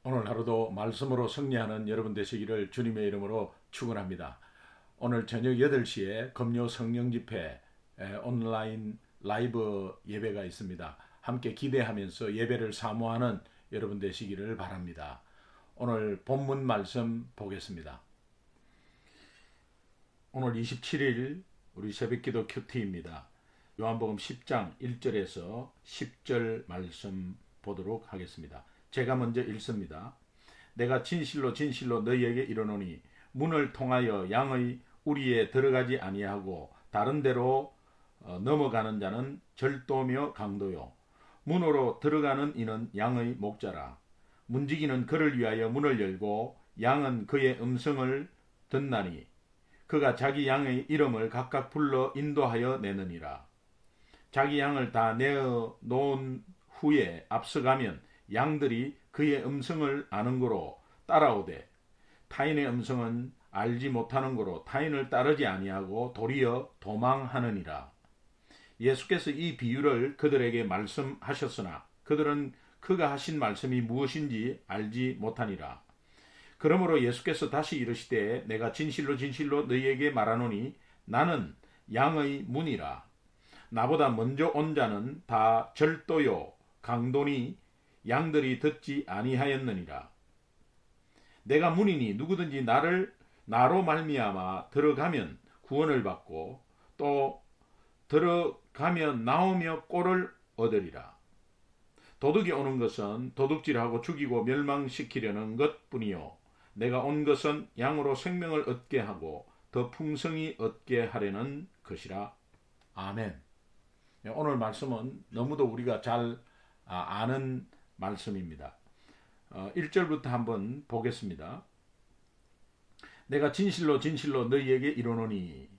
오늘 하루도 말씀으로 승리하는 여러분 되시기를 주님의 이름으로 축원합니다. 오늘 저녁 8시에 금요 성령 집회 온라인 라이브 예배가 있습니다. 함께 기대하면서 예배를 사모하는 여러분 되시기를 바랍니다. 오늘 본문 말씀 보겠습니다. 오늘 27일 우리 새벽기도 큐티입니다. 요한복음 10장 1절에서 10절 말씀 보도록 하겠습니다. 제가 먼저 읽습니다. 내가 진실로 진실로 너희에게 이르노니 문을 통하여 양의 우리에 들어가지 아니하고 다른 데로 넘어가는 자는 절도며 강도요 문으로 들어가는 이는 양의 목자라. 문지기는 그를 위하여 문을 열고 양은 그의 음성을 듣나니 그가 자기 양의 이름을 각각 불러 인도하여 내느니라. 자기 양을 다 내어 놓은 후에 앞서가면 양들이 그의 음성을 아는 거로 따라오되 타인의 음성은 알지 못하는 거로 타인을 따르지 아니하고 도리어 도망하느니라. 예수께서 이 비유를 그들에게 말씀하셨으나 그들은 그가 하신 말씀이 무엇인지 알지 못하니라. 그러므로 예수께서 다시 이르시되 내가 진실로 진실로 너희에게 말하노니 나는 양의 문이라. 나보다 먼저 온 자는 다 절도요 강도니 양들이 듣지 아니하였느니라. 내가 문이니 누구든지 나로 말미암아 들어가면 구원을 받고 또 들어가면 나오며 꼴을 얻으리라. 도둑이 오는 것은 도둑질하고 죽이고 멸망시키려는 것뿐이요 내가 온 것은 양으로 생명을 얻게 하고 더 풍성히 얻게 하려는 것이라. 아멘. 오늘 말씀은 너무도 우리가 잘 아는 말씀입니다. 1절부터 한번 보겠습니다. 내가 진실로 진실로 너희에게 이르노니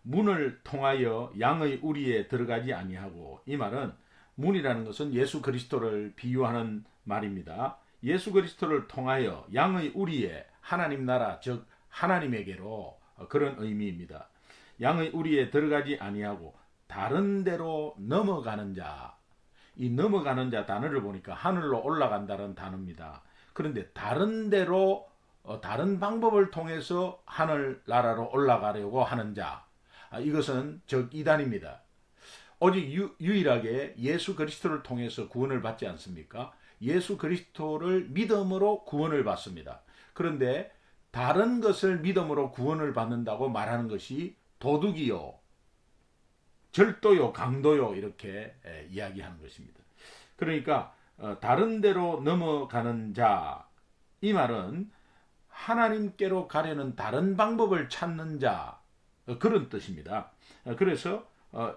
문을 통하여 양의 우리에 들어가지 아니하고, 이 말은 문이라는 것은 예수 그리스도를 비유하는 말입니다. 예수 그리스도를 통하여 양의 우리에 하나님 나라 즉 하나님에게로 그런 의미입니다. 양의 우리에 들어가지 아니하고 다른 데로 넘어가는 자, 이 넘어가는 자 단어를 보니까 하늘로 올라간다는 단어입니다. 그런데 다른 데로 다른 방법을 통해서 하늘나라로 올라가려고 하는 자, 이것은 즉 이단입니다. 오직 유일하게 예수 그리스도를 통해서 구원을 받지 않습니까? 예수 그리스도를 믿음으로 구원을 받습니다. 그런데 다른 것을 믿음으로 구원을 받는다고 말하는 것이 도둑이요 절도요 강도요 이렇게 이야기하는 것입니다. 그러니까 다른 데로 넘어가는 자, 이 말은 하나님께로 가려는 다른 방법을 찾는 자, 그런 뜻입니다. 그래서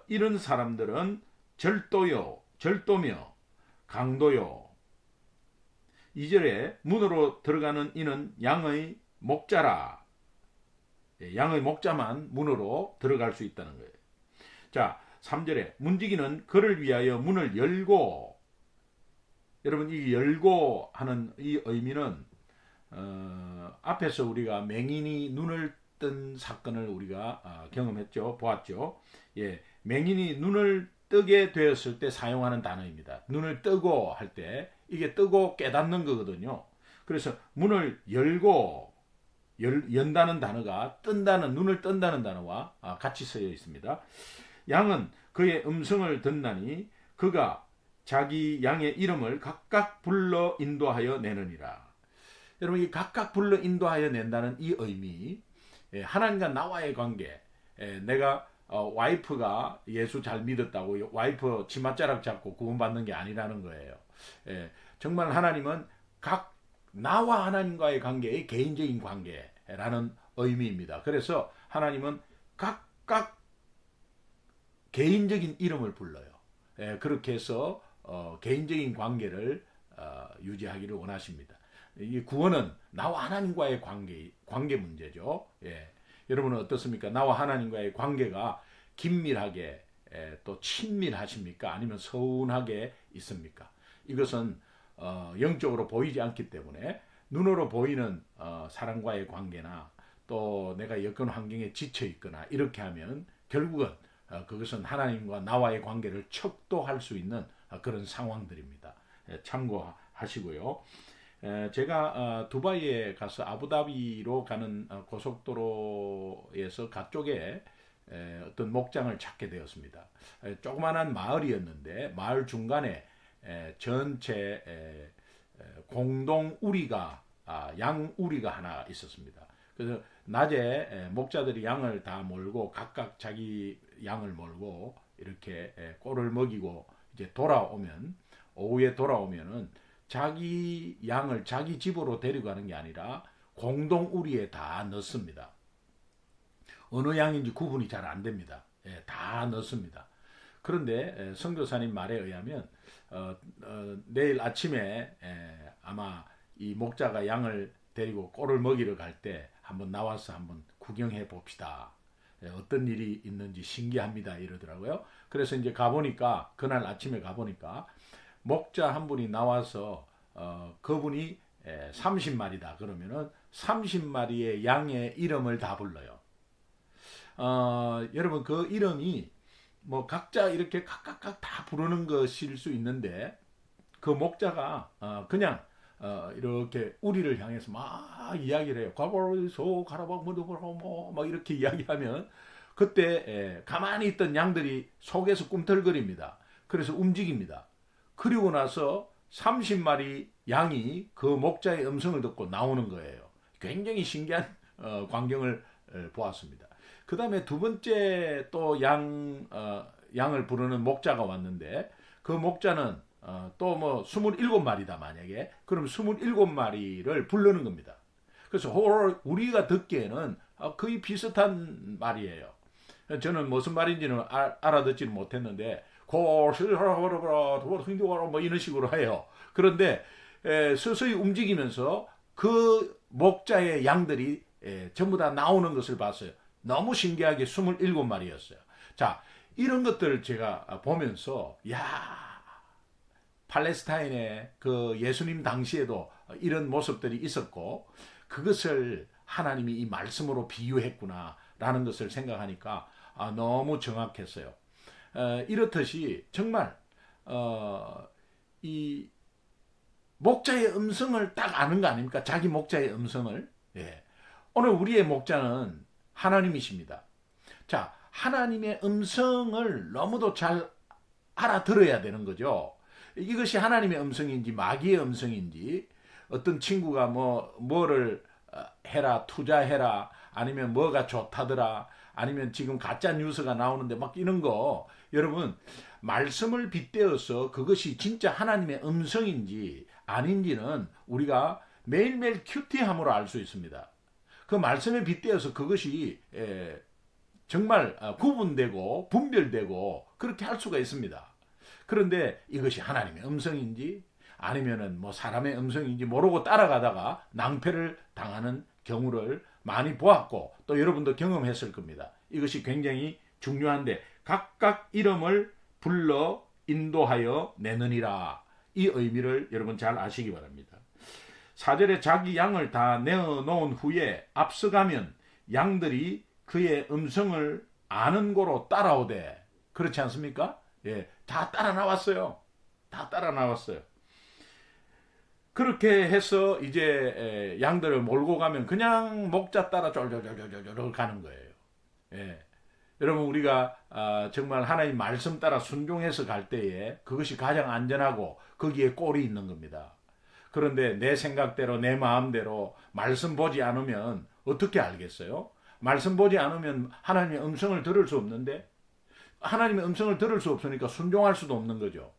이런 사람들은 절도며 강도요. 2절에 문으로 들어가는 이는 양의 목자라. 양의 목자만 문으로 들어갈 수 있다는 거예요. 자, 3절에 문지기는 그를 위하여 문을 열고, 여러분 이 열고 하는 이 의미는 앞에서 우리가 맹인이 눈을 뜬 사건을 우리가 경험했죠, 보았죠. 예, 맹인이 눈을 뜨게 되었을 때 사용하는 단어입니다. 눈을 뜨고 할 때 이게 뜨고 깨닫는 거거든요. 그래서 문을 열고 연다는 단어가 뜬다는, 눈을 뜬다는 단어와 같이 쓰여 있습니다. 양은 그의 음성을 듣나니 그가 자기 양의 이름을 각각 불러 인도하여 내느니라. 여러분 이 각각 불러 인도하여 낸다는 이 의미, 하나님과 나와의 관계, 내가 와이프가 예수 잘 믿었다고 와이프 치맛자락 잡고 구원받는 게 아니라는 거예요. 정말 하나님은 나와 하나님과의 관계의 개인적인 관계라는 의미입니다. 그래서 하나님은 각각 개인적인 이름을 불러요. 그렇게 해서 개인적인 관계를 유지하기를 원하십니다. 이 구원은 나와 하나님과의 관계 문제죠. 여러분은 어떻습니까? 나와 하나님과의 관계가 긴밀하게 또 친밀하십니까? 아니면 서운하게 있습니까? 이것은 영적으로 보이지 않기 때문에 눈으로 보이는 사람과의 관계나 또 내가 여건 환경에 지쳐 있거나 이렇게 하면 결국은 그것은 하나님과 나와의 관계를 척도할 수 있는 그런 상황들입니다. 참고하시고요. 제가 두바이에 가서 아부다비로 가는 고속도로에서 가쪽에 어떤 목장을 찾게 되었습니다. 조그만한 마을이었는데 마을 중간에 전체 공동 우리가 양 우리가 하나 있었습니다. 그래서 낮에 목자들이 양을 다 몰고 각각 자기 양을 몰고 이렇게 꼴을 먹이고 이제 돌아오면 오후에 돌아오면은 자기 양을 자기 집으로 데리고 가는 게 아니라 공동 우리에 다 넣습니다. 어느 양인지 구분이 잘 안 됩니다. 다 넣습니다. 그런데 선교사님 말에 의하면 내일 아침에 아마 이 목자가 양을 데리고 꼴을 먹이러 갈 때 한번 나와서 한번 구경해 봅시다. 어떤 일이 있는지 신기합니다 이러더라고요. 그래서 이제 가보니까 그날 아침에 가보니까 목자 한 분이 나와서 그분이 30마리다 그러면은 30마리의 양의 이름을 다 불러요. 여러분 그 이름이 뭐 각자 이렇게 각각 다 부르는 것일 수 있는데 그 목자가 그냥 이렇게 우리를 향해서 막 이야기를 해요. 가버리소 가라박 뭐 이렇게 이야기하면 그때 가만히 있던 양들이 속에서 꿈틀거립니다. 그래서 움직입니다. 그리고 나서 30마리 양이 그 목자의 음성을 듣고 나오는 거예요. 굉장히 신기한 광경을 보았습니다. 그 다음에 두 번째 또 양을 부르는 목자가 왔는데 그 목자는 또 뭐 27마리다 만약에 그럼 27마리를 부르는 겁니다. 그래서 우리가 듣기에는 거의 비슷한 말이에요. 저는 무슨 말인지는 알아듣지는 못했는데 뭐 이런 식으로 해요. 그런데 서서히 움직이면서 그 목자의 양들이 전부 다 나오는 것을 봤어요. 너무 신기하게 27마리였어요. 자, 이런 것들을 제가 보면서 팔레스타인의 그 예수님 당시에도 이런 모습들이 있었고 그것을 하나님이 이 말씀으로 비유했구나라는 것을 생각하니까 너무 정확했어요. 이렇듯이 정말 이 목자의 음성을 딱 아는 거 아닙니까? 자기 목자의 음성을. 오늘 우리의 목자는 하나님이십니다. 자, 하나님의 음성을 너무도 잘 알아들어야 되는 거죠. 이것이 하나님의 음성인지 마귀의 음성인지 어떤 친구가 뭐를 해라 투자해라 아니면 뭐가 좋다더라 아니면 지금 가짜 뉴스가 나오는데 막 이런 거 여러분 말씀을 빗대어서 그것이 진짜 하나님의 음성인지 아닌지는 우리가 매일매일 큐티함으로 알 수 있습니다. 그 말씀에 빗대어서 그것이 정말 구분되고 분별되고 그렇게 할 수가 있습니다. 그런데 이것이 하나님의 음성인지 아니면은 뭐 사람의 음성인지 모르고 따라가다가 낭패를 당하는 경우를 많이 보았고 또 여러분도 경험했을 겁니다. 이것이 굉장히 중요한데 각각 이름을 불러 인도하여 내느니라 이 의미를 여러분 잘 아시기 바랍니다. 4절에 자기 양을 다 내어놓은 후에 앞서가면 양들이 그의 음성을 아는 고로 따라오되 그렇지 않습니까? 다 따라 나왔어요. 다 따라 나왔어요. 그렇게 해서 이제 양들을 몰고 가면 그냥 목자 따라 쫄쫄쫄쫄쫄 가는 거예요. 여러분 우리가 정말 하나님 말씀 따라 순종해서 갈 때에 그것이 가장 안전하고 거기에 꼴이 있는 겁니다. 그런데 내 생각대로 내 마음대로 말씀 보지 않으면 어떻게 알겠어요? 말씀 보지 않으면 하나님의 음성을 들을 수 없는데 하나님의 음성을 들을 수 없으니까 순종할 수도 없는 거죠.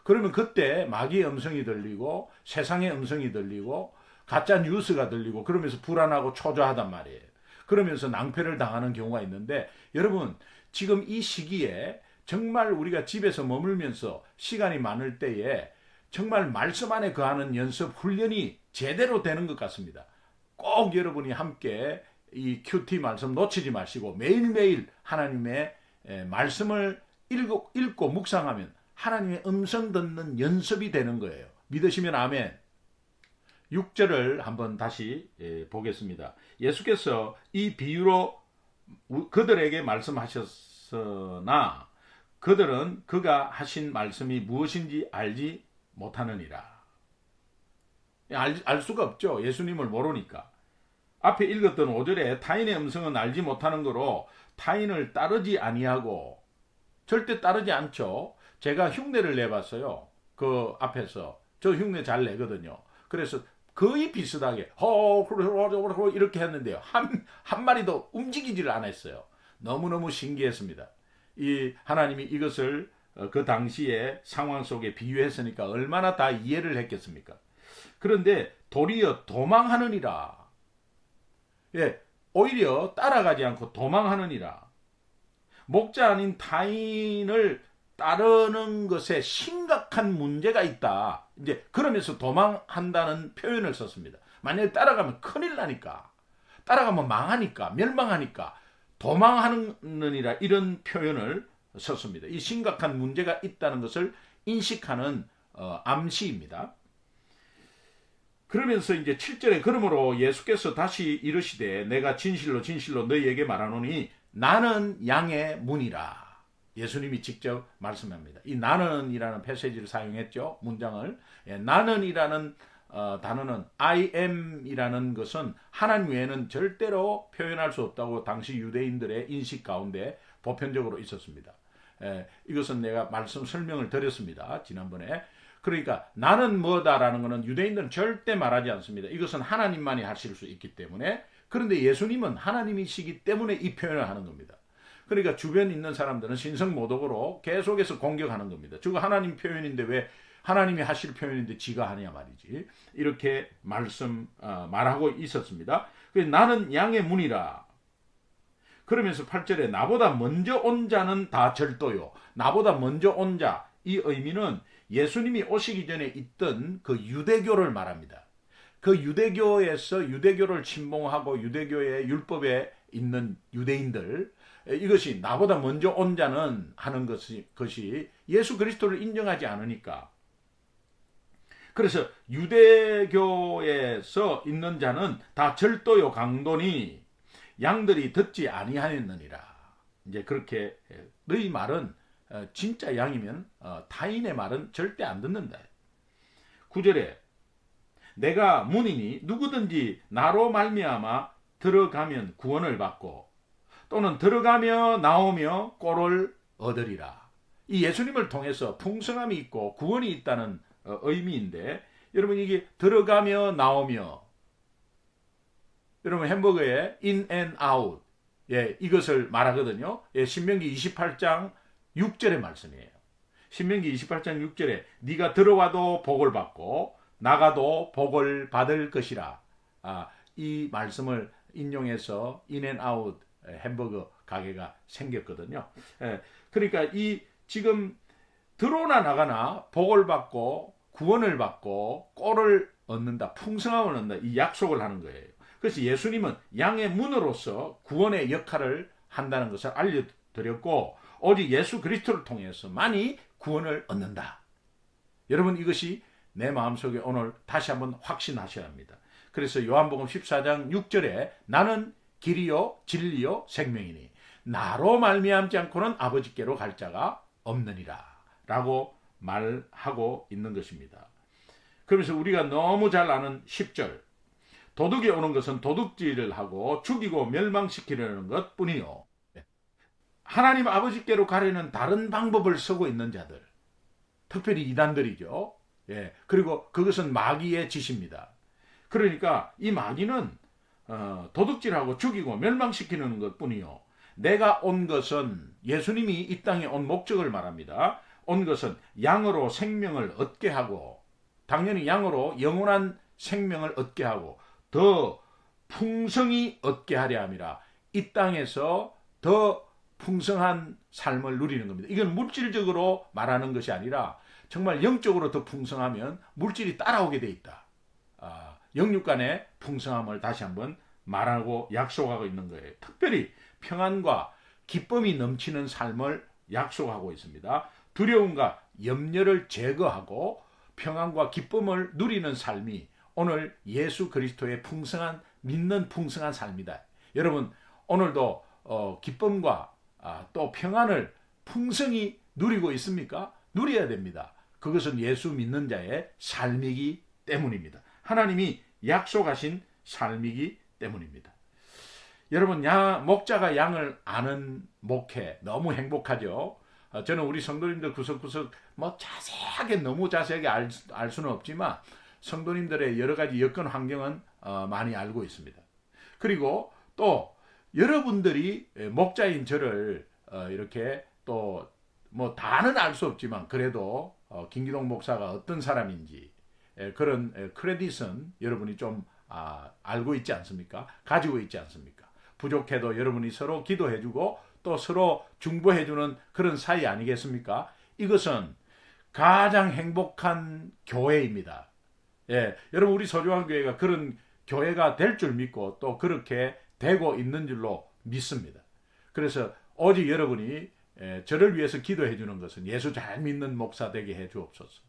그러면 그때 마귀의 음성이 들리고 세상의 음성이 들리고 가짜 뉴스가 들리고 그러면서 불안하고 초조하단 말이에요. 그러면서 낭패를 당하는 경우가 있는데 여러분 지금 이 시기에 정말 우리가 집에서 머물면서 시간이 많을 때에 정말 말씀 안에 거하는 연습 훈련이 제대로 되는 것 같습니다. 꼭 여러분이 함께 이 큐티 말씀 놓치지 마시고 매일매일 하나님의 말씀을 읽고 묵상하면 하나님의 음성 듣는 연습이 되는 거예요. 믿으시면 아멘. 6절을 한번 다시 보겠습니다. 예수께서 이 비유로 그들에게 말씀하셨으나 그들은 그가 하신 말씀이 무엇인지 알지 못하느니라. 알 수가 없죠. 예수님을 모르니까. 앞에 읽었던 5절에 타인의 음성은 알지 못하는 거로 타인을 따르지 아니하고, 절대 따르지 않죠. 제가 흉내를 내봤어요. 그 앞에서. 저 흉내 잘 내거든요. 그래서 거의 비슷하게 이렇게 했는데요. 한 마리도 움직이지를 않았어요. 너무너무 신기했습니다. 이 하나님이 이것을 그 당시의 상황 속에 비유했으니까 얼마나 다 이해를 했겠습니까? 그런데 도리어 도망하느니라. 예, 오히려 따라가지 않고 도망하느니라. 목자 아닌 타인을 따르는 것에 심각한 문제가 있다. 이제 그러면서 도망한다는 표현을 썼습니다. 만약에 따라가면 큰일 나니까, 따라가면 망하니까, 멸망하니까 도망하느니라, 이런 표현을 썼습니다. 이 심각한 문제가 있다는 것을 인식하는 암시입니다. 그러면서 이제 7절에 그러므로 예수께서 다시 이르시되 내가 진실로 진실로 너희에게 말하노니 나는 양의 문이라. 예수님이 직접 말씀합니다. 이 나는이라는 패시지를 사용했죠. 문장을. 나는이라는 단어는 I am이라는 것은 하나님 외에는 절대로 표현할 수 없다고 당시 유대인들의 인식 가운데 보편적으로 있었습니다. 이것은 내가 말씀 설명을 드렸습니다. 지난번에. 그러니까 나는 뭐다라는 것은 유대인들은 절대 말하지 않습니다. 이것은 하나님만이 하실 수 있기 때문에. 그런데 예수님은 하나님이시기 때문에 이 표현을 하는 겁니다. 그러니까 주변에 있는 사람들은 신성모독으로 계속해서 공격하는 겁니다. 저거 하나님 표현인데 왜 하나님이 하실 표현인데 지가 하냐 말이지. 이렇게 말하고 있었습니다. 나는 양의 문이라. 그러면서 8절에 나보다 먼저 온 자는 다 절도요. 나보다 먼저 온 자. 이 의미는 예수님이 오시기 전에 있던 그 유대교를 말합니다. 그 유대교에서 유대교를 침봉하고 유대교의 율법에 있는 유대인들, 이것이 나보다 먼저 온 자는 하는 것이 예수 그리스도를 인정하지 않으니까. 그래서 유대교에서 있는 자는 다 절도요 강도니 양들이 듣지 아니하였느니라. 이제 그렇게 너희 말은 진짜 양이면 타인의 말은 절대 안 듣는다. 9절에 내가 문이니 누구든지 나로 말미암아 들어가면 구원을 받고 또는 들어가며 나오며 꼴을 얻으리라. 이 예수님을 통해서 풍성함이 있고 구원이 있다는 의미인데, 여러분 이게 들어가며 나오며, 여러분 햄버거에 in and out, 이것을 말하거든요. 신명기 28장 6절의 말씀이에요. 신명기 28장 6절에 네가 들어와도 복을 받고 나가도 복을 받을 것이라. 이 말씀을 인용해서 in and out 햄버거 가게가 생겼거든요. 그러니까 이 지금 들어오나 나가나 복을 받고 구원을 받고 꼴을 얻는다, 풍성함을 얻는다, 이 약속을 하는 거예요. 그래서 예수님은 양의 문으로서 구원의 역할을 한다는 것을 알려드렸고, 오직 예수 그리스도를 통해서만이 구원을 얻는다. 여러분 이것이 내 마음속에 오늘 다시 한번 확신하셔야 합니다. 그래서 요한복음 14장 6절에 나는 길이요 진리요 생명이니 나로 말미암지 않고는 아버지께로 갈 자가 없느니라 라고 말하고 있는 것입니다. 그러면서 우리가 너무 잘 아는 10절, 도둑이 오는 것은 도둑질을 하고 죽이고 멸망시키려는 것 뿐이요, 하나님 아버지께로 가려는 다른 방법을 쓰고 있는 자들, 특별히 이단들이죠. 그리고 그것은 마귀의 짓입니다. 그러니까 이 마귀는 도둑질하고 죽이고 멸망시키는 것 뿐이요, 내가 온 것은, 예수님이 이 땅에 온 목적을 말합니다. 온 것은 양으로 생명을 얻게 하고, 당연히 양으로 영원한 생명을 얻게 하고 더 풍성히 얻게 하려 함이라. 이 땅에서 더 풍성한 삶을 누리는 겁니다. 이건 물질적으로 말하는 것이 아니라 정말 영적으로 더 풍성하면 물질이 따라오게 돼 있다. 영육 간의 풍성함을 다시 한번 말하고 약속하고 있는 거예요. 특별히 평안과 기쁨이 넘치는 삶을 약속하고 있습니다. 두려움과 염려를 제거하고 평안과 기쁨을 누리는 삶이 오늘 예수 그리스도의 풍성한, 믿는 풍성한 삶이다. 여러분 오늘도 기쁨과 또 평안을 풍성히 누리고 있습니까? 누려야 됩니다. 그것은 예수 믿는 자의 삶이기 때문입니다. 하나님이 약속하신 삶이기 때문입니다. 여러분, 목자가 양을 아는 목회 너무 행복하죠. 저는 우리 성도님들 구석구석 자세하게 너무 자세하게 알 수는 없지만 성도님들의 여러 가지 여건 환경은 많이 알고 있습니다. 그리고 또 여러분들이 목자인 저를 이렇게 또 다는 알 수 없지만 그래도 김기동 목사가 어떤 사람인지 그런 크레딧은 여러분이 좀 알고 있지 않습니까? 가지고 있지 않습니까? 부족해도 여러분이 서로 기도해주고 또 서로 중보해주는 그런 사이 아니겠습니까? 이것은 가장 행복한 교회입니다. 여러분, 우리 소중한 교회가 그런 교회가 될 줄 믿고 또 그렇게 되고 있는 줄로 믿습니다. 그래서 오직 여러분이 저를 위해서 기도해 주는 것은 예수 잘 믿는 목사 되게 해 주옵소서.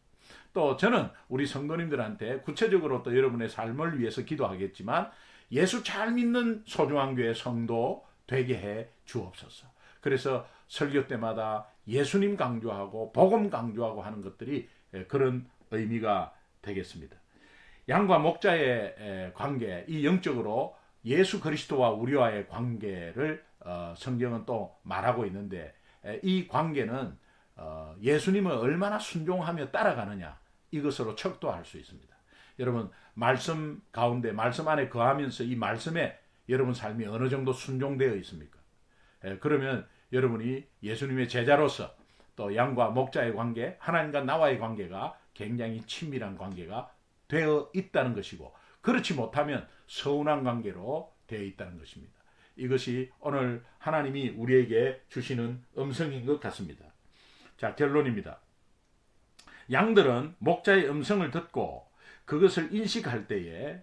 또 저는 우리 성도님들한테 구체적으로 또 여러분의 삶을 위해서 기도하겠지만 예수 잘 믿는 소중한 교회 성도 되게 해 주옵소서. 그래서 설교 때마다 예수님 강조하고 복음 강조하고 하는 것들이 그런 의미가 되겠습니다. 양과 목자의 관계, 이 영적으로 예수 그리스도와 우리와의 관계를 성경은 또 말하고 있는데 이 관계는 예수님을 얼마나 순종하며 따라가느냐, 이것으로 척도할 수 있습니다. 여러분, 말씀 가운데, 말씀 안에 거하면서 이 말씀에 여러분 삶이 어느 정도 순종되어 있습니까? 그러면 여러분이 예수님의 제자로서 또 양과 목자의 관계, 하나님과 나와의 관계가 굉장히 친밀한 관계가 되어 있다는 것이고, 그렇지 못하면 서운한 관계로 되어 있다는 것입니다. 이것이 오늘 하나님이 우리에게 주시는 음성인 것 같습니다. 자, 결론입니다. 양들은 목자의 음성을 듣고 그것을 인식할 때에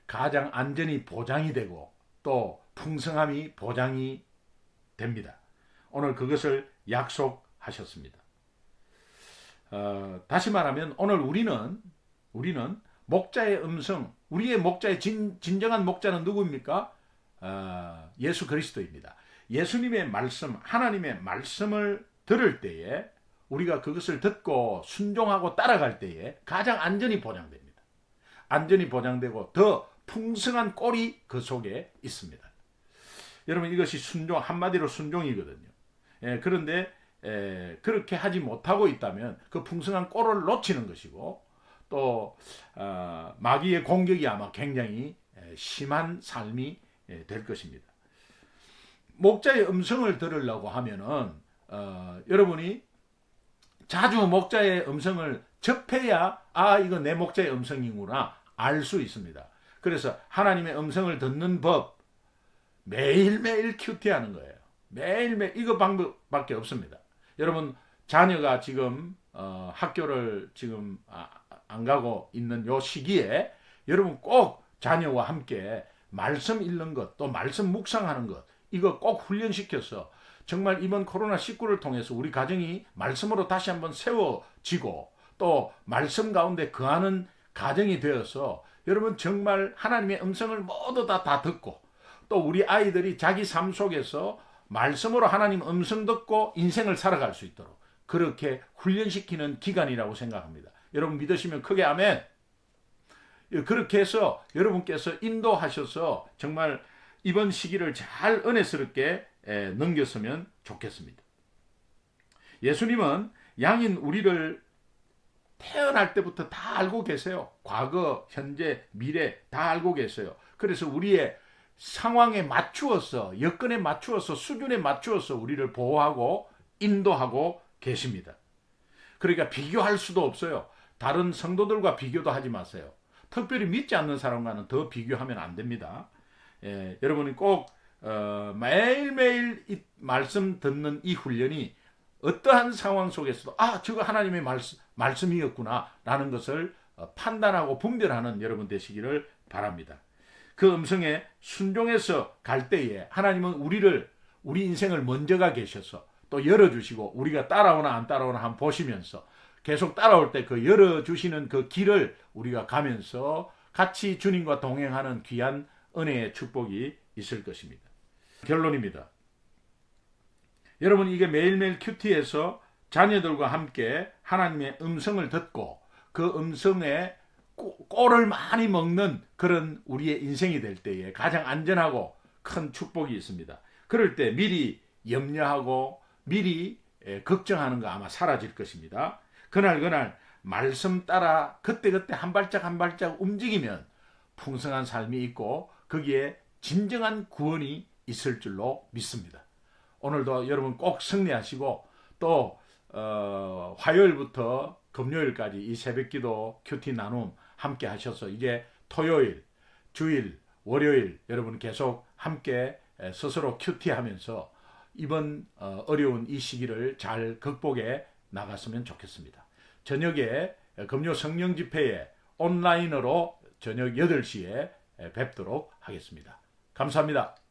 가장 안전이 보장이 되고 또 풍성함이 보장이 됩니다. 오늘 그것을 약속하셨습니다. 다시 말하면 오늘 우리는 목자의 음성, 우리의 목자의 진정한 목자는 누구입니까? 예수 그리스도입니다. 예수님의 말씀, 하나님의 말씀을 들을 때에 우리가 그것을 듣고 순종하고 따라갈 때에 가장 안전이 보장됩니다. 안전이 보장되고 더 풍성한 꼴이 그 속에 있습니다. 여러분, 이것이 순종, 한마디로 순종이거든요. 그런데 그렇게 하지 못하고 있다면 그 풍성한 꼴을 놓치는 것이고 또 마귀의 공격이 아마 굉장히 심한 삶이 될 것입니다. 목자의 음성을 들으려고 하면은 여러분이 자주 목자의 음성을 접해야 이거 내 목자의 음성이구나 알 수 있습니다. 그래서 하나님의 음성을 듣는 법 매일매일 큐티하는 거예요. 매일매일 이거 방법밖에 없습니다. 여러분, 자녀가 지금 학교를 지금 안 가고 있는 요 시기에 여러분 꼭 자녀와 함께 말씀 읽는 것, 또 말씀 묵상하는 것, 이거 꼭 훈련시켜서 정말 이번 코로나19를 통해서 우리 가정이 말씀으로 다시 한번 세워지고 또 말씀 가운데 거하는 가정이 되어서 여러분 정말 하나님의 음성을 모두 다 듣고 또 우리 아이들이 자기 삶 속에서 말씀으로 하나님 음성 듣고 인생을 살아갈 수 있도록 그렇게 훈련시키는 기간이라고 생각합니다. 여러분 믿으시면 크게 아멘. 그렇게 해서 여러분께서 인도하셔서 정말 이번 시기를 잘 은혜스럽게 넘겼으면 좋겠습니다. 예수님은 양인 우리를 태어날 때부터 다 알고 계세요. 과거, 현재, 미래 다 알고 계세요. 그래서 우리의 상황에 맞추어서, 여건에 맞추어서, 수준에 맞추어서 우리를 보호하고 인도하고 계십니다. 그러니까 비교할 수도 없어요. 다른 성도들과 비교도 하지 마세요. 특별히 믿지 않는 사람과는 더 비교하면 안 됩니다. 여러분이 꼭 매일매일 이 말씀 듣는 이 훈련이 어떠한 상황 속에서도 저거 하나님의 말씀이었구나 라는 것을 판단하고 분별하는 여러분 되시기를 바랍니다. 그 음성에 순종해서 갈 때에 하나님은 우리 인생을 먼저가 계셔서 또 열어주시고 우리가 따라오나 안 따라오나 한번 보시면서 계속 따라올 때 그 열어주시는 그 길을 우리가 가면서 같이 주님과 동행하는 귀한 은혜의 축복이 있을 것입니다. 결론입니다. 여러분, 이게 매일매일 큐티에서 자녀들과 함께 하나님의 음성을 듣고 그 음성에 꼴을 많이 먹는 그런 우리의 인생이 될 때에 가장 안전하고 큰 축복이 있습니다. 그럴 때 미리 염려하고 미리 걱정하는 거 아마 사라질 것입니다. 그날 말씀 따라 그때그때 한 발짝 한 발짝 움직이면 풍성한 삶이 있고 거기에 진정한 구원이 있을 줄로 믿습니다. 오늘도 여러분 꼭 승리하시고 또 화요일부터 금요일까지 이 새벽기도 큐티 나눔 함께 하셔서 이제 토요일, 주일, 월요일 여러분 계속 함께 스스로 큐티하면서 이번 어려운 이 시기를 잘 극복해 나갔으면 좋겠습니다. 저녁에 금요 성령 집회에 온라인으로 저녁 8시에 뵙도록 하겠습니다. 감사합니다.